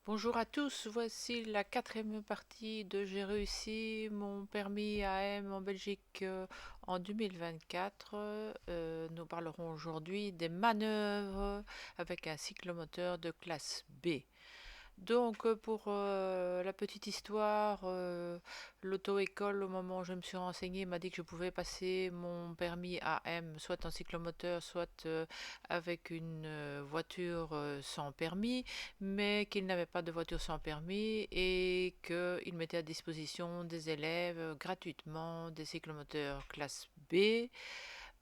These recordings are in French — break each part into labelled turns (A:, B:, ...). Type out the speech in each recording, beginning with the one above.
A: Bonjour à tous, voici la quatrième partie de J'ai réussi mon permis AM en Belgique en 2024. Nous parlerons aujourd'hui des manœuvres avec un cyclomoteur de classe B. Donc pour la petite histoire, l'auto-école au moment où je me suis renseignée m'a dit que je pouvais passer mon permis AM soit en cyclomoteur, soit avec une voiture sans permis, mais qu'il n'avait pas de voiture sans permis et qu'il mettait à disposition des élèves gratuitement des cyclomoteurs classe B.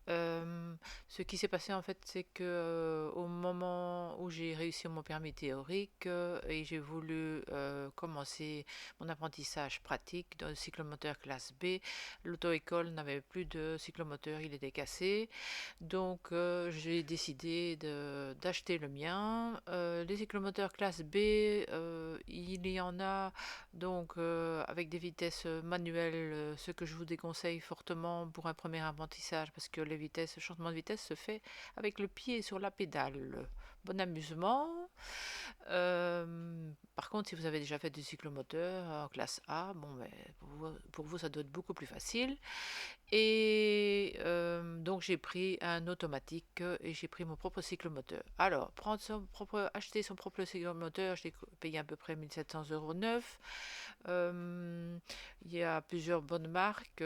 A: Euh, Ce qui s'est passé en fait, c'est que au moment où j'ai réussi mon permis théorique et j'ai voulu commencer mon apprentissage pratique dans le cyclomoteur classe B, l'auto-école n'avait plus de cyclomoteur, il était cassé. Donc j'ai décidé d'acheter le mien. Les cyclomoteurs classe B, il y en a donc avec des vitesses manuelles, ce que je vous déconseille fortement pour un premier apprentissage parce que le changement de vitesse se fait avec le pied sur la pédale. Bon amusement. Par contre, si vous avez déjà fait du cyclomoteur en classe A, bon, ben, pour vous, ça doit être beaucoup plus facile. Et donc j'ai pris un automatique et j'ai pris mon propre cyclomoteur. Alors, acheter son propre cyclomoteur, j'ai payé à peu près 1700 € neuf. Il y a plusieurs bonnes marques,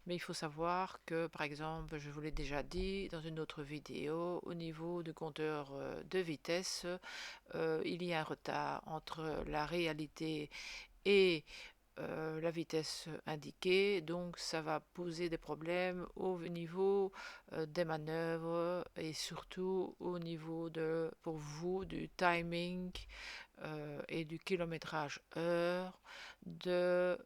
A: mais il faut savoir que, par exemple, je vous l'ai déjà dit dans une autre vidéo, au niveau du compteur de vitesse, il y a un retard entre la réalité et la vitesse indiquée, donc ça va poser des problèmes au niveau des manœuvres et surtout au niveau pour vous, du timing et du kilométrage heure de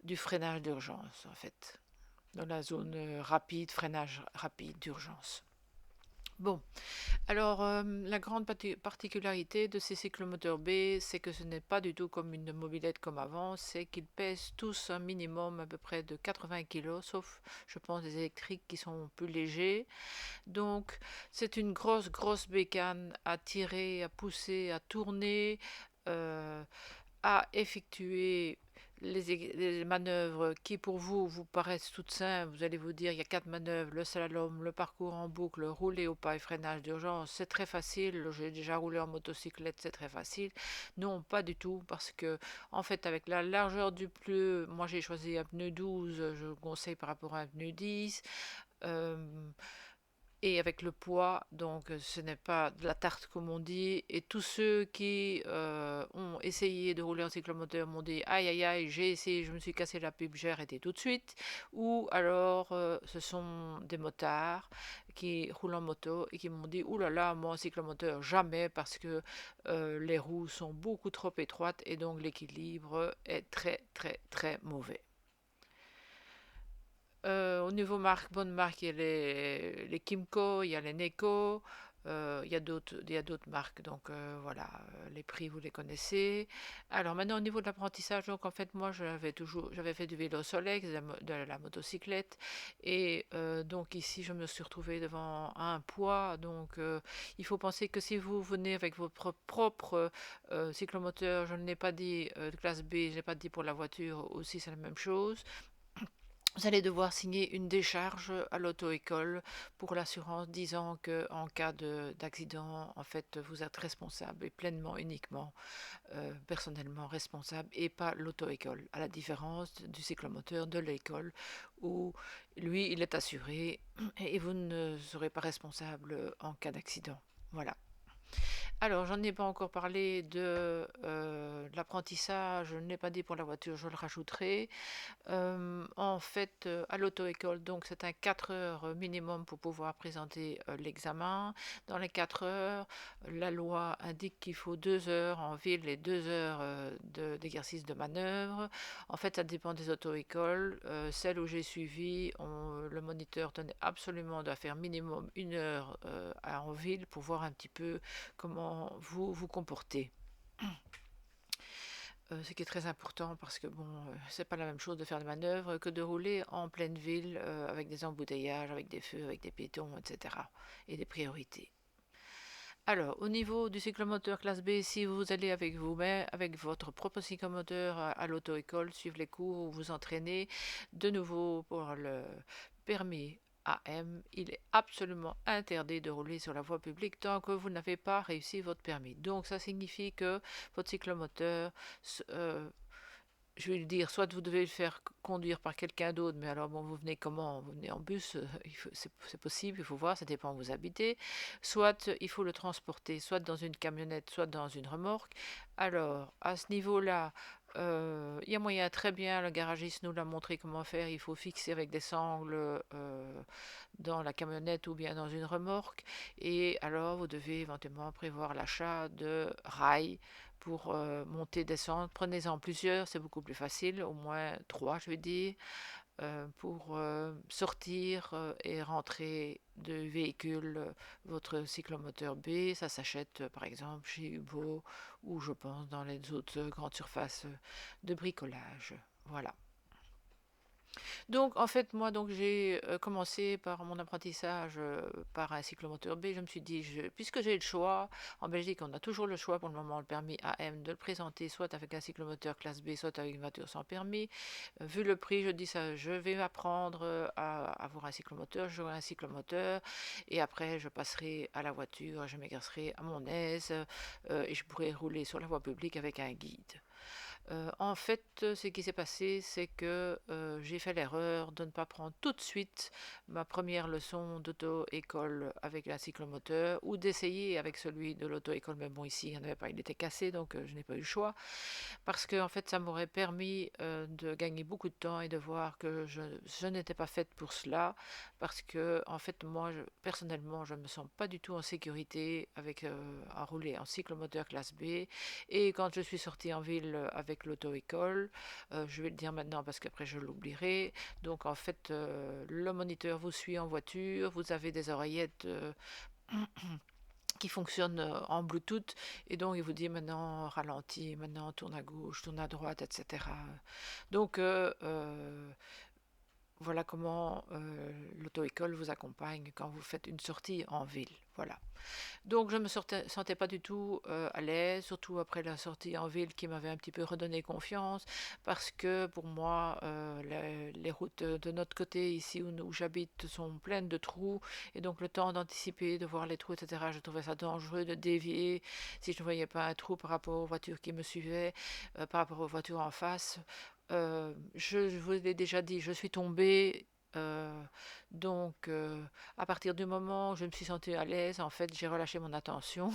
A: du freinage d'urgence en fait, dans la zone rapide, freinage rapide d'urgence. Bon, alors, la grande particularité de ces cyclomoteurs B, c'est que ce n'est pas du tout comme une mobilette comme avant, c'est qu'ils pèsent tous un minimum à peu près de 80 kg, sauf, je pense, les électriques qui sont plus légers. Donc, c'est une grosse bécane à tirer, à pousser, à tourner, euh, à effectuer les manœuvres qui pour vous vous paraissent toutes simples. Vous allez vous dire il y a quatre manœuvres, le slalom, le parcours en boucle, rouler au pas et freinage d'urgence, c'est très facile. J'ai déjà roulé en motocyclette, c'est très facile. Non, pas du tout, parce que en fait avec la largeur du pneu, moi j'ai choisi un pneu 12, je conseille par rapport à un pneu 10. Euh, et avec le poids, donc ce n'est pas de la tarte comme on dit. Et tous ceux qui ont essayé de rouler en cyclomoteur m'ont dit aïe aïe aïe, j'ai essayé, je me suis cassé la pub, j'ai arrêté tout de suite. Ou alors ce sont des motards qui roulent en moto et qui m'ont dit ouh là là, moi en cyclomoteur jamais parce que les roues sont beaucoup trop étroites et donc l'équilibre est très mauvais. Au niveau marque, bonne marque, il y a les Kimco, il y a les Neko, il y a d'autres marques, donc voilà, les prix vous les connaissez. Alors maintenant au niveau de l'apprentissage, donc en fait moi j'avais fait du vélo soleil, de la motocyclette, et donc ici je me suis retrouvée devant un poids, donc il faut penser que si vous venez avec votre propre cyclomoteur, je ne l'ai pas dit de classe B, je ne l'ai pas dit pour la voiture aussi, c'est la même chose. Vous allez devoir signer une décharge à l'auto-école pour l'assurance disant que en cas d'accident, en fait, vous êtes responsable et pleinement, uniquement, personnellement responsable et pas l'auto-école. À la différence du cyclomoteur de l'école où lui, il est assuré et vous ne serez pas responsable en cas d'accident. Voilà. Alors, j'en ai pas encore parlé de l'apprentissage, je ne l'ai pas dit pour la voiture, je le rajouterai. En fait, à l'auto-école, donc c'est un 4 heures minimum pour pouvoir présenter l'examen. Dans les 4 heures, la loi indique qu'il faut 2 heures en ville et 2 heures d'exercice de manœuvre. En fait, ça dépend des auto-écoles. Celle où j'ai suivi, le moniteur tenait absolument à faire minimum 1 heure en ville pour voir un petit peu comment vous vous comportez. Ce qui est très important parce que bon, c'est pas la même chose de faire des manœuvres que de rouler en pleine ville avec des embouteillages, avec des feux, avec des piétons, etc. et des priorités. Alors, au niveau du cyclomoteur classe B, si vous allez avec vous-même, avec votre propre cyclomoteur à l'auto-école, suivre les cours ou vous entraîner, de nouveau pour le permis AM, il est absolument interdit de rouler sur la voie publique tant que vous n'avez pas réussi votre permis. Donc, ça signifie que votre cyclomoteur je vais lui dire, soit vous devez le faire conduire par quelqu'un d'autre, mais alors bon, vous venez comment? Vous venez en bus, c'est possible, il faut voir, ça dépend où vous habitez. Soit il faut le transporter, soit dans une camionnette, soit dans une remorque. Alors, à ce niveau-là, il y a moyen très bien, le garagiste nous l'a montré comment faire, il faut fixer avec des sangles dans la camionnette ou bien dans une remorque. Et alors, vous devez éventuellement prévoir l'achat de rails pour monter, descendre. Prenez-en plusieurs, c'est beaucoup plus facile, au moins trois, je vais dire, pour sortir et rentrer de véhicule votre cyclomoteur B. Ça s'achète par exemple chez Hubo ou je pense dans les autres grandes surfaces de bricolage. Voilà. Donc en fait moi donc j'ai commencé par mon apprentissage par un cyclomoteur B. Je me suis dit puisque j'ai le choix, en Belgique on a toujours le choix pour le moment le permis AM de le présenter soit avec un cyclomoteur classe B soit avec une voiture sans permis. Vu le prix je dis ça je vais m'apprendre à avoir un cyclomoteur, j'aurai un cyclomoteur et après je passerai à la voiture, je m'exercerai à mon aise et je pourrai rouler sur la voie publique avec un guide. En fait, ce qui s'est passé, c'est que j'ai fait l'erreur de ne pas prendre tout de suite ma première leçon d'auto-école avec un cyclomoteur ou d'essayer avec celui de l'auto-école. Mais bon, ici, il n'y en avait pas, il était cassé, donc je n'ai pas eu le choix. Parce que, en fait, ça m'aurait permis de gagner beaucoup de temps et de voir que je n'étais pas faite pour cela. Parce que, en fait, moi, personnellement, je ne me sens pas du tout en sécurité avec, à rouler en cyclomoteur classe B. Et quand je suis sortie en ville avec l'auto-école, je vais le dire maintenant parce qu'après je l'oublierai. Donc en fait, le moniteur vous suit en voiture, vous avez des oreillettes qui fonctionnent en Bluetooth et donc il vous dit maintenant ralentis, maintenant tourne à gauche, tourne à droite, etc. Donc voilà comment l'auto-école vous accompagne quand vous faites une sortie en ville. Voilà. Donc je me sentais pas du tout à l'aise, surtout après la sortie en ville qui m'avait un petit peu redonné confiance, parce que pour moi, les routes de notre côté, ici où j'habite, sont pleines de trous, et donc le temps d'anticiper, de voir les trous, etc., je trouvais ça dangereux de dévier si je ne voyais pas un trou par rapport aux voitures qui me suivaient, par rapport aux voitures en face. Je vous l'ai déjà dit, je suis tombée. euh, donc, à partir du moment où je me suis sentie à l'aise, en fait, j'ai relâché mon attention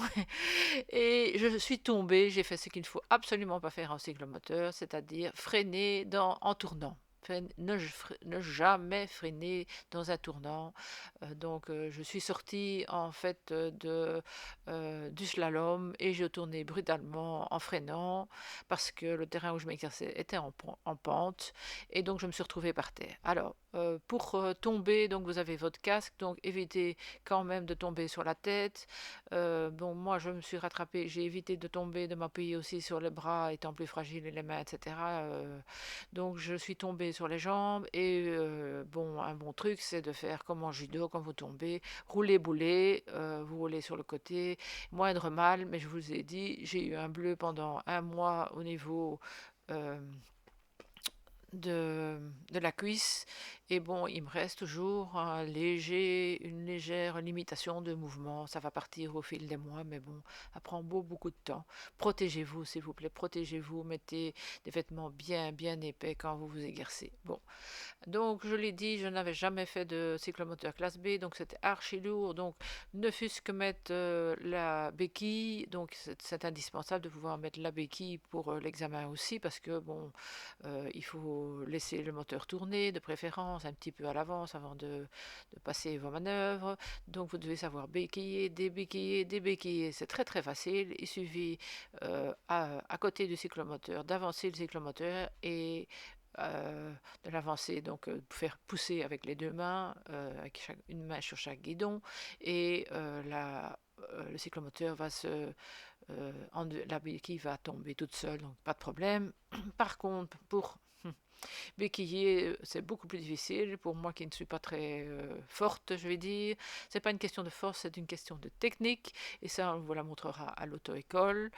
A: et je suis tombée. J'ai fait ce qu'il ne faut absolument pas faire en cyclomoteur, c'est-à-dire freiner en tournant. Ne jamais freiner dans un tournant. Donc, je suis sortie en fait du slalom et je tournais brutalement en freinant parce que le terrain où je m'exerçais était en pente et donc je me suis retrouvée par terre. Alors, pour tomber, donc vous avez votre casque, donc évitez quand même de tomber sur la tête. Bon, moi je me suis rattrapée, j'ai évité de tomber, de m'appuyer aussi sur les bras, étant plus fragile et les mains, etc. Donc je suis tombée sur les jambes et bon, un bon truc c'est de faire comme en judo, quand vous tombez, rouler boulet, vous roulez sur le côté, moindre mal, mais je vous ai dit, j'ai eu un bleu pendant un mois au niveau euh, de la cuisse et bon il me reste toujours une légère limitation de mouvement, ça va partir au fil des mois mais bon ça prend beaucoup de temps. Protégez-vous s'il vous plaît, protégez-vous, mettez des vêtements bien épais quand vous vous exercez. Bon, donc, je l'ai dit, je n'avais jamais fait de cyclomoteur classe B, donc c'était archi lourd. Donc, ne fût-ce que mettre la béquille, donc c'est indispensable de pouvoir mettre la béquille pour l'examen aussi, parce que bon, il faut laisser le moteur tourner, de préférence un petit peu à l'avance avant de passer vos manœuvres. Donc, vous devez savoir béquiller, débéquiller, débéquiller. C'est très facile. Il suffit à côté du cyclomoteur d'avancer le cyclomoteur et euh, de l'avancer, donc faire pousser avec les deux mains, avec une main sur chaque guidon, et le cyclomoteur va la béquille va tomber toute seule, donc pas de problème. Par contre, Béquiller, c'est beaucoup plus difficile pour moi qui ne suis pas très forte, je vais dire. C'est pas une question de force, c'est une question de technique. Et ça, on vous la montrera à l'auto-école.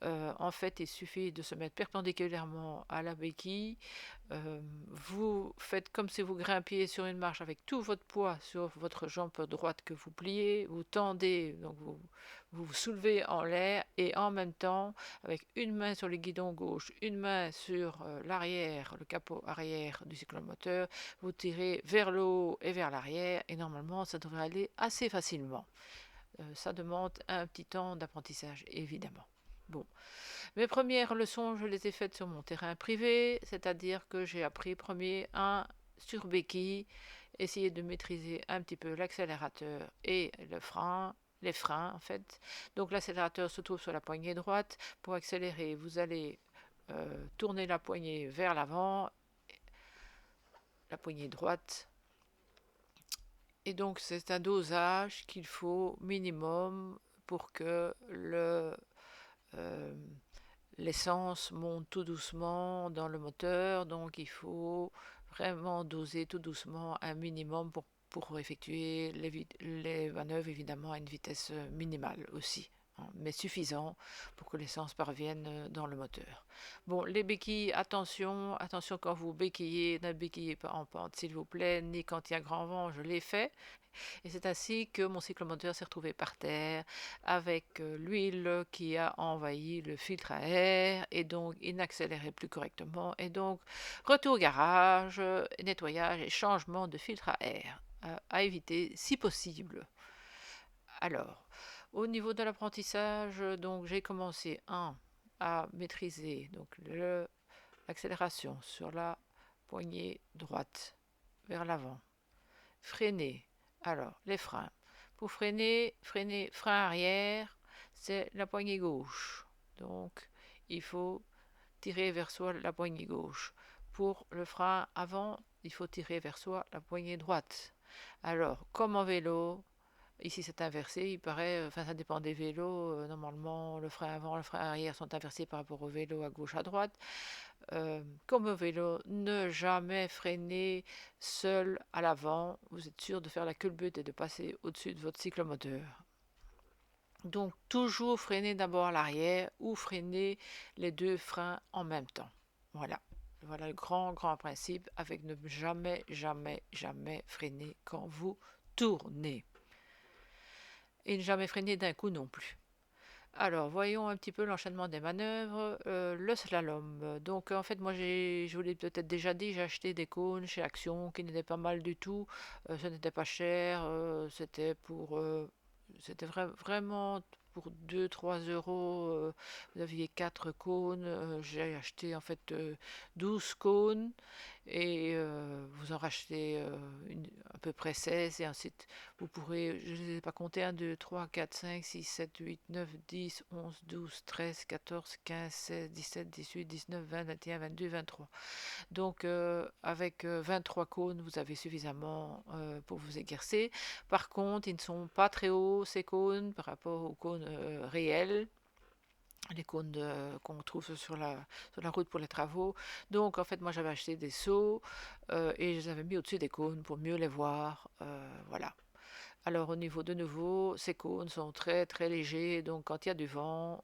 A: En fait, il suffit de se mettre perpendiculairement à la béquille. Vous faites comme si vous grimpiez sur une marche avec tout votre poids sur votre jambe droite que vous pliez, vous tendez, donc vous soulevez en l'air et en même temps, avec une main sur le guidon gauche, une main sur l'arrière, le capot arrière du cyclomoteur, vous tirez vers le haut et vers l'arrière et normalement ça devrait aller assez facilement. Ça demande un petit temps d'apprentissage évidemment. Bon, mes premières leçons, je les ai faites sur mon terrain privé, c'est-à-dire que j'ai appris premier sur béquille, essayer de maîtriser un petit peu l'accélérateur et les freins en fait. Donc l'accélérateur se trouve sur la poignée droite. Pour accélérer, vous allez tourner la poignée vers l'avant, la poignée droite. Et donc c'est un dosage qu'il faut minimum pour que euh, l'essence monte tout doucement dans le moteur, donc il faut vraiment doser tout doucement un minimum pour effectuer les manœuvres évidemment à une vitesse minimale aussi, hein, mais suffisant pour que l'essence parvienne dans le moteur. Bon, les béquilles, attention, attention quand vous béquillez, ne béquillez pas en pente s'il vous plaît, ni quand il y a grand vent, je l'ai fait. Et c'est ainsi que mon cyclomoteur s'est retrouvé par terre avec l'huile qui a envahi le filtre à air et donc il n'accélérait plus correctement. Et donc retour au garage, nettoyage et changement de filtre à air à éviter si possible. Alors, au niveau de l'apprentissage, donc j'ai commencé à maîtriser donc l'accélération sur la poignée droite vers l'avant, freiner. Alors, les freins. Pour freiner, frein arrière, c'est la poignée gauche. Donc, il faut tirer vers soi la poignée gauche. Pour le frein avant, il faut tirer vers soi la poignée droite. Alors, comme en vélo, ici c'est inversé, il paraît, enfin ça dépend des vélos, normalement le frein avant, le frein arrière sont inversés par rapport au vélo à gauche à droite. Comme au vélo, ne jamais freiner seul à l'avant. Vous êtes sûr de faire la culbute et de passer au-dessus de votre cyclomoteur. Donc toujours freiner d'abord à l'arrière ou freiner les deux freins en même temps. Voilà. Voilà le grand principe avec ne jamais, jamais, jamais freiner quand vous tournez. Et ne jamais freiner d'un coup non plus. Alors, voyons un petit peu l'enchaînement des manœuvres. Le slalom. Donc, en fait, moi, je vous l'ai peut-être déjà dit, j'ai acheté des cônes chez Action qui n'étaient pas mal du tout. Ce n'était pas cher. C'était vraiment pour 2-3 euros. Vous aviez 4 cônes. J'ai acheté en fait 12 cônes et vous en rachetez à peu près 16 et ensuite vous pourrez, je ne les ai pas comptés, 1, 2, 3, 4, 5, 6, 7, 8, 9, 10, 11, 12, 13, 14, 15, 16, 17, 18, 19, 20, 21, 22, 23. Donc avec 23 cônes, vous avez suffisamment pour vous exercer. Par contre, ils ne sont pas très hauts, ces cônes, par rapport aux cônes réels, les cônes qu'on trouve sur la route pour les travaux. Donc en fait, moi j'avais acheté des seaux et je les avais mis au-dessus des cônes pour mieux les voir. Voilà. Alors au niveau de nouveau, ces cônes sont très très légers, donc quand il y a du vent,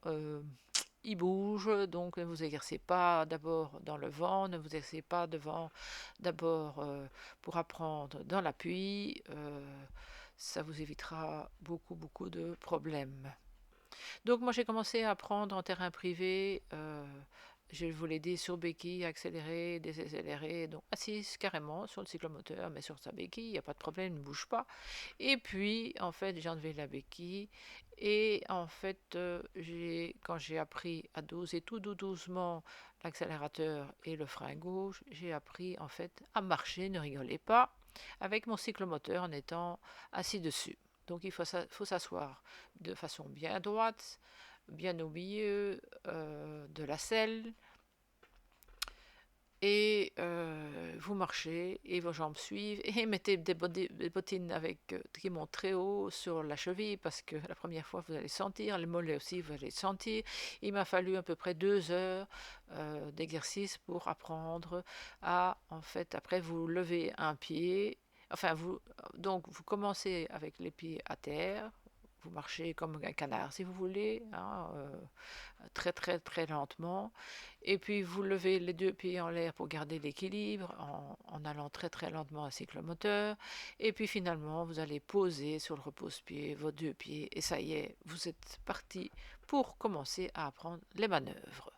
A: ils bougent, donc ne vous exercez pas d'abord dans le vent, ne vous exercez pas devant d'abord pour apprendre dans l'appui, ça vous évitera beaucoup de problèmes. Donc moi j'ai commencé à apprendre en terrain privé, je vous l'ai dit, sur béquille, accélérer, désaccélérer, donc assise carrément sur le cyclomoteur, mais sur sa béquille, il n'y a pas de problème, il ne bouge pas. Et puis en fait j'ai enlevé la béquille et en fait quand j'ai appris à doser tout doucement l'accélérateur et le frein gauche, j'ai appris en fait à marcher, ne rigolez pas, avec mon cyclomoteur en étant assis dessus. Donc il faut s'asseoir de façon bien droite, bien au milieu de la selle, et vous marchez et vos jambes suivent et mettez des bottines avec qui montent très haut sur la cheville parce que la première fois vous allez sentir, les mollets aussi vous allez sentir. Il m'a fallu à peu près 2 heures d'exercice pour apprendre à en fait après vous lever un pied. Enfin donc vous commencez avec les pieds à terre. Vous marchez comme un canard si vous voulez, hein, très très très lentement. Et puis vous levez les deux pieds en l'air pour garder l'équilibre en allant très très lentement à cyclomoteur. Et puis finalement vous allez poser sur le repose-pied vos deux pieds et ça y est, vous êtes parti pour commencer à apprendre les manœuvres.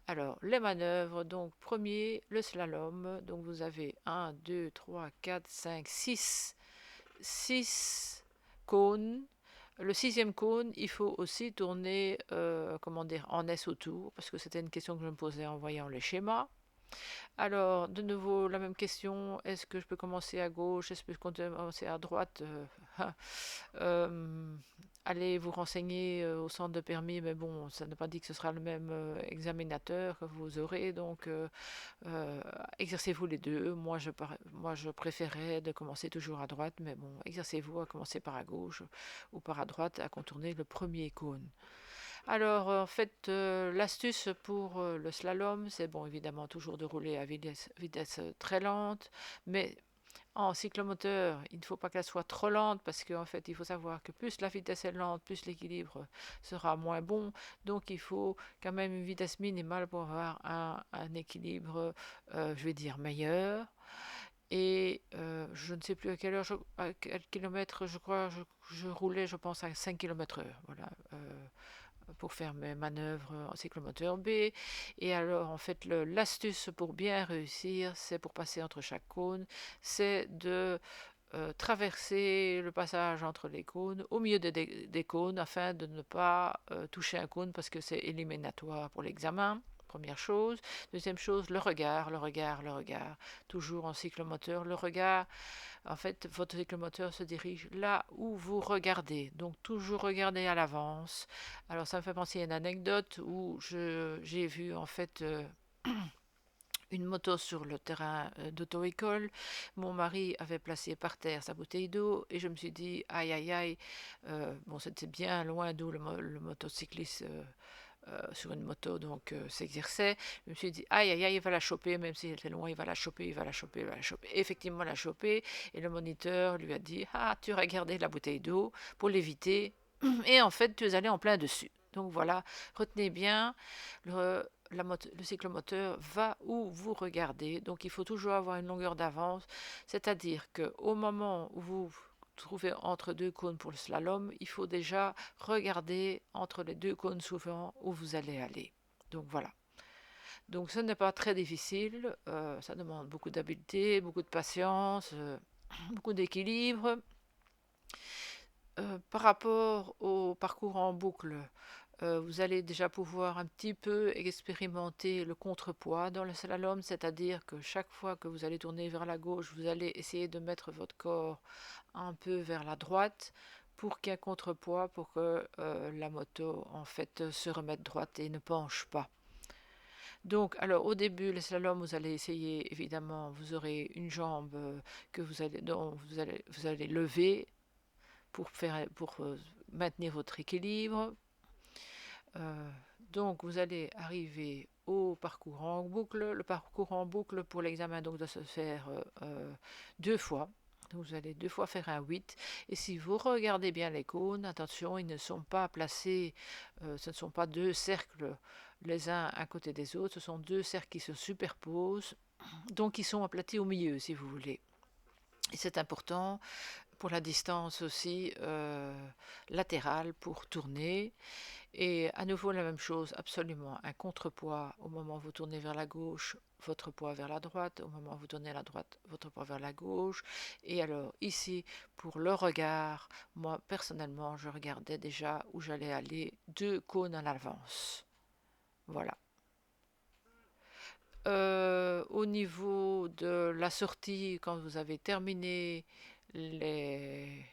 A: Alors, les manœuvres, donc premier, le slalom. Donc vous avez 6 cônes. Le sixième cône, il faut aussi tourner, comment dire, en S autour, parce que c'était une question que je me posais en voyant les schémas. Alors, de nouveau, la même question, est-ce que je peux commencer à gauche, est-ce que je peux commencer à droite? Euh, Allez vous renseigner au centre de permis, mais bon, ça n'a pas dit que ce sera le même examinateur que vous aurez, donc euh, exercez-vous les deux. Moi, je préférais de commencer toujours à droite, mais bon, exercez-vous à commencer par à gauche ou par à droite à contourner le premier cône. Alors, en fait, l'astuce pour le slalom, c'est bon, évidemment, toujours de rouler à vitesse très lente, mais en cyclomoteur, il ne faut pas qu'elle soit trop lente parce qu'en fait, il faut savoir que plus la vitesse est lente, plus l'équilibre sera moins bon. Donc, il faut quand même une vitesse minimale pour avoir un équilibre, je vais dire, meilleur. Et je ne sais plus à quelle heure, à quel kilomètre, je crois, je roulais, je pense, à 5 km heure. Voilà. Pour faire mes manœuvres en cyclomoteur B. Et alors, en fait, l'astuce pour bien réussir, c'est pour passer entre chaque cône, c'est de traverser le passage entre les cônes, au milieu des cônes, afin de ne pas toucher un cône parce que c'est éliminatoire pour l'examen. Première chose. Deuxième chose, le regard, le regard, le regard. Toujours en cyclomoteur, le regard. En fait, votre cyclomoteur se dirige là où vous regardez. Donc, toujours regarder à l'avance. Alors, ça me fait penser à une anecdote où j'ai vu, en fait, une moto sur le terrain d'auto-école. Mon mari avait placé par terre sa bouteille d'eau et je me suis dit, aïe, aïe, aïe. Bon, c'était bien loin d'où le motocycliste sur une moto donc s'exerçait. Je me suis dit, aïe, aïe, aïe, il va la choper, même s'il était loin, il va la choper, il va la choper, il va la choper. Et effectivement, il l'a choper et le moniteur lui a dit, ah, tu aurais gardé la bouteille d'eau pour l'éviter. Et en fait, tu es allé en plein dessus. Donc voilà, retenez bien, le cyclomoteur va où vous regardez. Donc il faut toujours avoir une longueur d'avance, c'est-à-dire qu'au moment où vous trouvez entre deux cônes pour le slalom, il faut déjà regarder entre les deux cônes souvent où vous allez aller. Donc voilà. Donc ce n'est pas très difficile, ça demande beaucoup d'habileté, beaucoup de patience, beaucoup d'équilibre. Par rapport au parcours en boucle, vous allez déjà pouvoir un petit peu expérimenter le contrepoids dans le slalom, c'est-à-dire que chaque fois que vous allez tourner vers la gauche, vous allez essayer de mettre votre corps un peu vers la droite pour qu'il y ait un contrepoids, pour que la moto en fait se remette droite et ne penche pas. Donc, alors au début, le slalom, vous allez essayer, évidemment, vous aurez une jambe dont vous allez lever pour maintenir votre équilibre. Euh, donc vous allez arriver au parcours en boucle. Le parcours en boucle pour l'examen donc doit se faire 2 fois. Donc vous allez 2 fois faire un 8. Et si vous regardez bien les cônes, attention, ils ne sont pas placés, ce ne sont pas deux cercles les uns à côté des autres, ce sont deux cercles qui se superposent. Donc ils sont aplatis au milieu, si vous voulez. Et c'est important pour la distance aussi latérale pour tourner. Et à nouveau la même chose, absolument, un contrepoids au moment où vous tournez vers la gauche, votre poids vers la droite, au moment où vous tournez à la droite, votre poids vers la gauche. Et alors ici, pour le regard, moi personnellement, je regardais déjà où j'allais aller 2 cônes à l'avance. Voilà. Au niveau de la sortie, quand vous avez terminé les,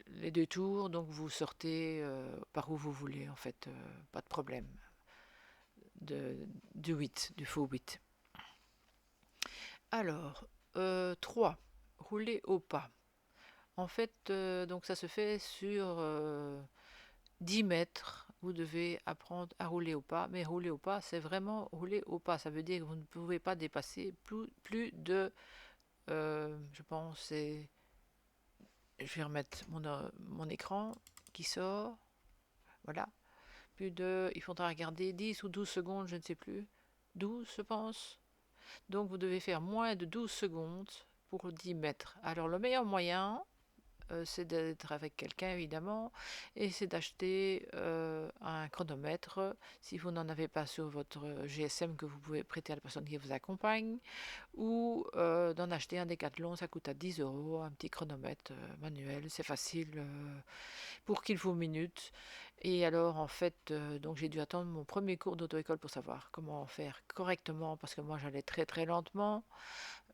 A: les 2 tours, donc vous sortez par où vous voulez, en fait, pas de problème. Du 8, du faux 8. Alors, 3. Rouler au pas. En fait, donc ça se fait sur 10 mètres. Vous devez apprendre à rouler au pas. Mais rouler au pas, c'est vraiment rouler au pas. Ça veut dire que vous ne pouvez pas dépasser plus de, je pense, je vais remettre mon écran qui sort. Voilà. Il faudra regarder 10 ou 12 secondes, je ne sais plus. 12, je pense. Donc vous devez faire moins de 12 secondes pour 10 mètres. Alors le meilleur moyen, c'est d'être avec quelqu'un évidemment, et c'est d'acheter un chronomètre si vous n'en avez pas sur votre GSM que vous pouvez prêter à la personne qui vous accompagne, ou d'en acheter un Décathlon, ça coûte à 10 €, un petit chronomètre manuel, c'est facile pour qu'il faut minutes. Et alors en fait, donc j'ai dû attendre mon premier cours d'auto-école pour savoir comment faire correctement parce que moi j'allais très très lentement.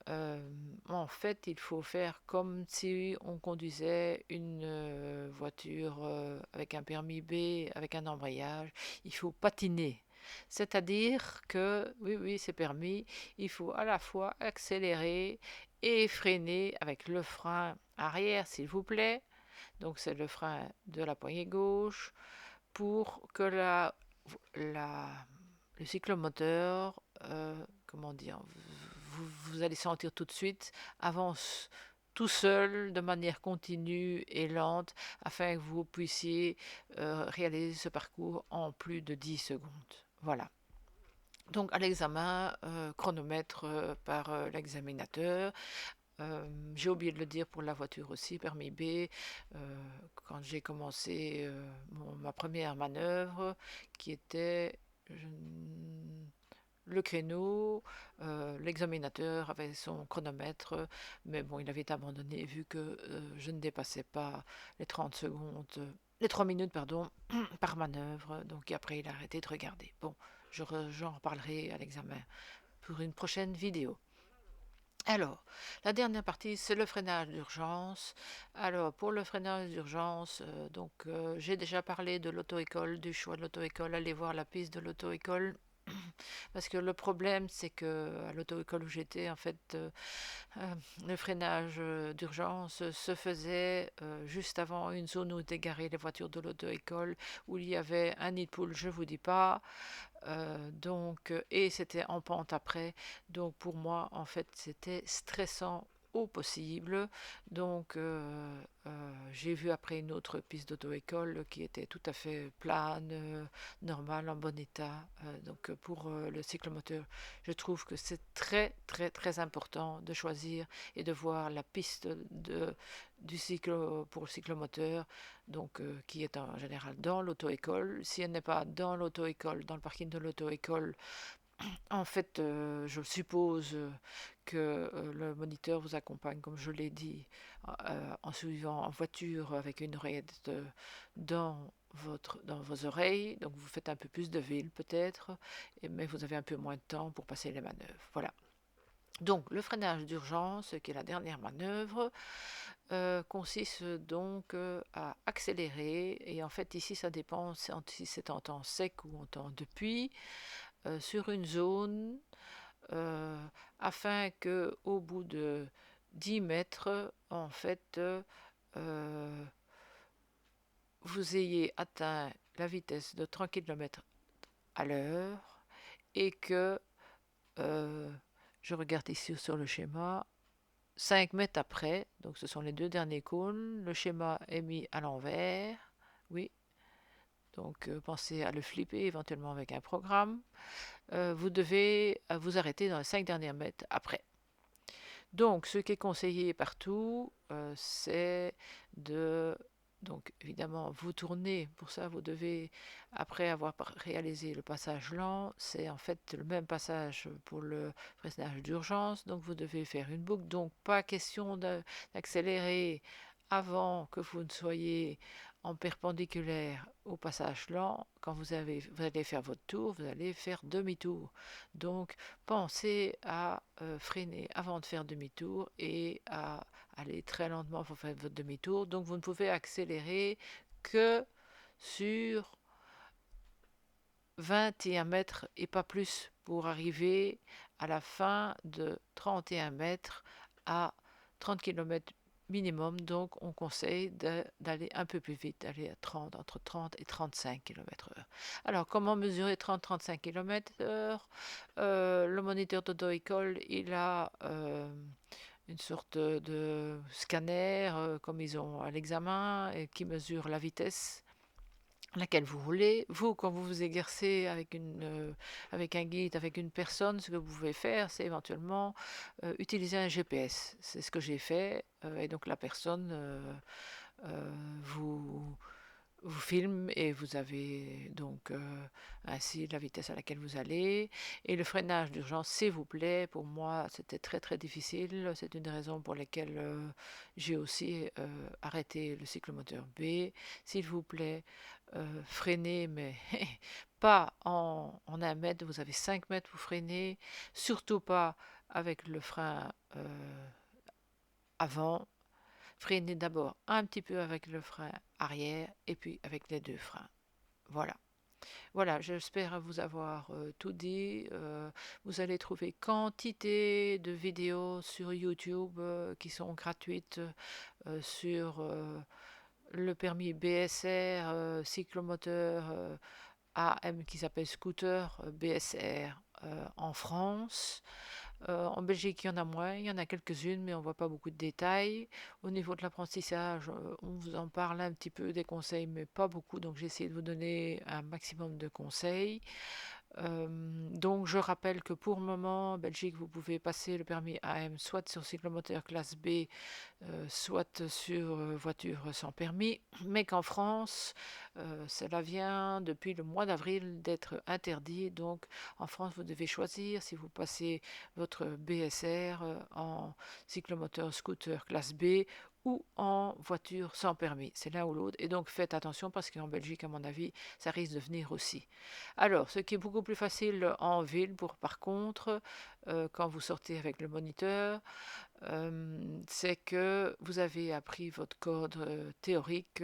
A: Euh, En fait, il faut faire comme si on conduisait une voiture avec un permis B, avec un embrayage. Il faut patiner. C'est-à-dire que, oui, oui, c'est permis, il faut à la fois accélérer et freiner avec le frein arrière, s'il vous plaît. Donc c'est le frein de la poignée gauche pour que la, le cyclomoteur, comment dire, vous allez sentir tout de suite, avance tout seul de manière continue et lente afin que vous puissiez réaliser ce parcours en plus de 10 secondes. Voilà. Donc à l'examen, chronomètre par l'examinateur. J'ai oublié de le dire pour la voiture aussi, permis B. Quand j'ai commencé ma première manœuvre, qui était le créneau, l'examinateur avait son chronomètre, mais bon, il avait abandonné vu que je ne dépassais pas les 30 secondes, les 3 minutes, pardon, par manœuvre. Donc après, il a arrêté de regarder. Bon, j'en reparlerai à l'examen pour une prochaine vidéo. Alors, la dernière partie, c'est le freinage d'urgence. Alors, pour le freinage d'urgence, j'ai déjà parlé de l'auto-école, du choix de l'auto-école. Allez voir la piste de l'auto-école. Parce que le problème, c'est que à l'auto-école où j'étais, en fait, euh, le freinage d'urgence se faisait juste avant une zone où étaient garées les voitures de l'auto-école, où il y avait un nid de poule, je vous dis pas. Et c'était en pente après. Donc pour moi, en fait, c'était stressant au possible. J'ai vu après une autre piste d'auto-école qui était tout à fait plane, normale, en bon état. Pour le cyclomoteur, je trouve que c'est très très très important de choisir et de voir la piste du cyclo pour le cyclomoteur, qui est en général dans l'auto-école. Si elle n'est pas dans l'auto-école, dans le parking de l'auto-école, en fait, je suppose que le moniteur vous accompagne, comme je l'ai dit, en suivant en voiture avec une oreillette dans vos oreilles. Donc vous faites un peu plus de ville peut-être, mais vous avez un peu moins de temps pour passer les manœuvres. Voilà. Donc le freinage d'urgence, qui est la dernière manœuvre, consiste donc à accélérer. Et en fait ici ça dépend si c'est en temps sec ou en temps de pluie, sur une zone, euh, afin que au bout de 10 mètres, en fait, vous ayez atteint la vitesse de 30 km à l'heure et que, euh, je regarde ici sur le schéma, 5 mètres après, donc ce sont les deux derniers cônes, le schéma est mis à l'envers, oui, donc pensez à le flipper éventuellement avec un programme. Vous devez vous arrêter dans les 5 derniers mètres après. Donc, ce qui est conseillé partout, c'est de, donc évidemment, vous tourner. Pour ça, vous devez, après avoir réalisé le passage lent, c'est en fait le même passage pour le freinage d'urgence. Donc, vous devez faire une boucle. Donc, pas question d'accélérer avant que vous ne soyez en perpendiculaire au passage lent. Quand vous allez faire votre tour, vous allez faire demi-tour. Donc, pensez à freiner avant de faire demi-tour et à aller très lentement pour faire votre demi-tour. Donc vous ne pouvez accélérer que sur 21 mètres et pas plus pour arriver à la fin de 31 mètres à 30 km minimum. Donc on conseille d'aller un peu plus vite, d'aller à 30, entre 30 et 35 km/h. Alors comment mesurer 30-35 km/h? Le moniteur d'auto-école, il a une sorte de scanner comme ils ont à l'examen et qui mesure la vitesse laquelle vous voulez. Vous, quand vous vous exercez avec un guide, avec une personne, ce que vous pouvez faire, c'est éventuellement utiliser un GPS. C'est ce que j'ai fait. Et donc la personne vous vous filme et vous avez donc ainsi la vitesse à laquelle vous allez. Et le freinage d'urgence, s'il vous plaît, pour moi c'était très très difficile. C'est une des raisons pour lesquelles j'ai aussi arrêté le cyclomoteur B. S'il vous plaît, freinez, mais pas en 1 mètre, vous avez 5 mètres, vous freinez. Surtout pas avec le frein avant. Freinez d'abord un petit peu avec le frein arrière et puis avec les deux freins. Voilà. Voilà, j'espère vous avoir tout dit. Vous allez trouver quantité de vidéos sur YouTube qui sont gratuites sur le permis BSR, cyclomoteur AM qui s'appelle scooter BSR en France. En Belgique, il y en a moins, il y en a quelques-unes, mais on ne voit pas beaucoup de détails. Au niveau de l'apprentissage, on vous en parle un petit peu des conseils, mais pas beaucoup, donc j'ai essayé de vous donner un maximum de conseils. Donc je rappelle que pour le moment, en Belgique, vous pouvez passer le permis AM soit sur cyclomoteur classe B, soit sur voiture sans permis, mais qu'en France, cela vient depuis le mois d'avril d'être interdit. Donc en France, vous devez choisir si vous passez votre BSR en cyclomoteur scooter classe B ou en voiture sans permis. C'est l'un ou l'autre. Et donc faites attention parce qu'en Belgique, à mon avis, ça risque de venir aussi. Alors, ce qui est beaucoup plus facile en ville, par contre, quand vous sortez avec le moniteur, c'est que vous avez appris votre code théorique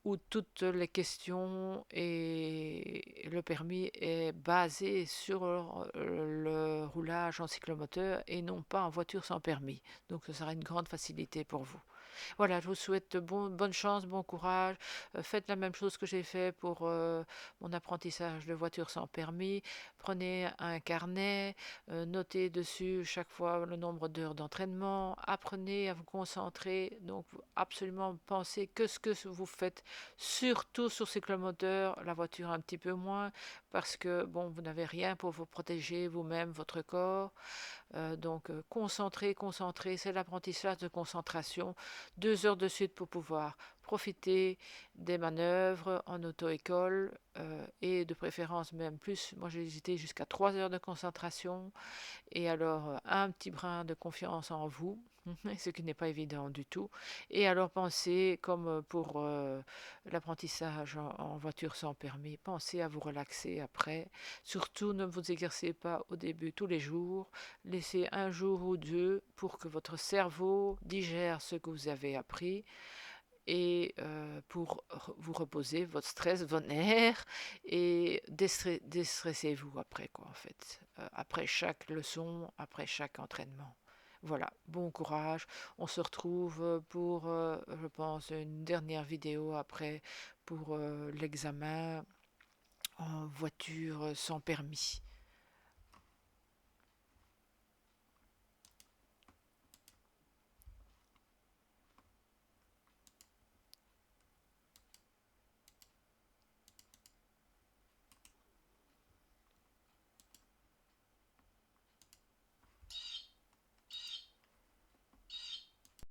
A: où toutes les questions et le permis est basé sur le roulage en cyclomoteur et non pas en voiture sans permis. Donc ce sera une grande facilité pour vous. Voilà, je vous souhaite bonne chance, bon courage. Faites la même chose que j'ai fait pour mon apprentissage de voiture sans permis. Prenez un carnet, notez dessus chaque fois le nombre d'heures d'entraînement. Apprenez à vous concentrer. Donc, absolument pensez que ce que vous faites, surtout sur cyclomoteur, la voiture un petit peu moins, parce que bon, vous n'avez rien pour vous protéger vous-même, votre corps. Donc, concentré, c'est l'apprentissage de concentration. 2 heures de suite pour pouvoir profiter des manœuvres en auto-école et de préférence même plus. Moi, j'ai hésité jusqu'à 3 heures de concentration et alors un petit brin de confiance en vous, ce qui n'est pas évident du tout. Et alors pensez, comme pour l'apprentissage en voiture sans permis, pensez à vous relaxer après. Surtout ne vous exercez pas au début tous les jours. Laissez un jour ou deux pour que votre cerveau digère ce que vous avez appris et pour vous reposer votre stress, vos nerfs et déstressez-vous après quoi en fait. Après chaque leçon, après chaque entraînement. Voilà, bon courage. On se retrouve pour, je pense, une dernière vidéo après pour l'examen en voiture sans permis.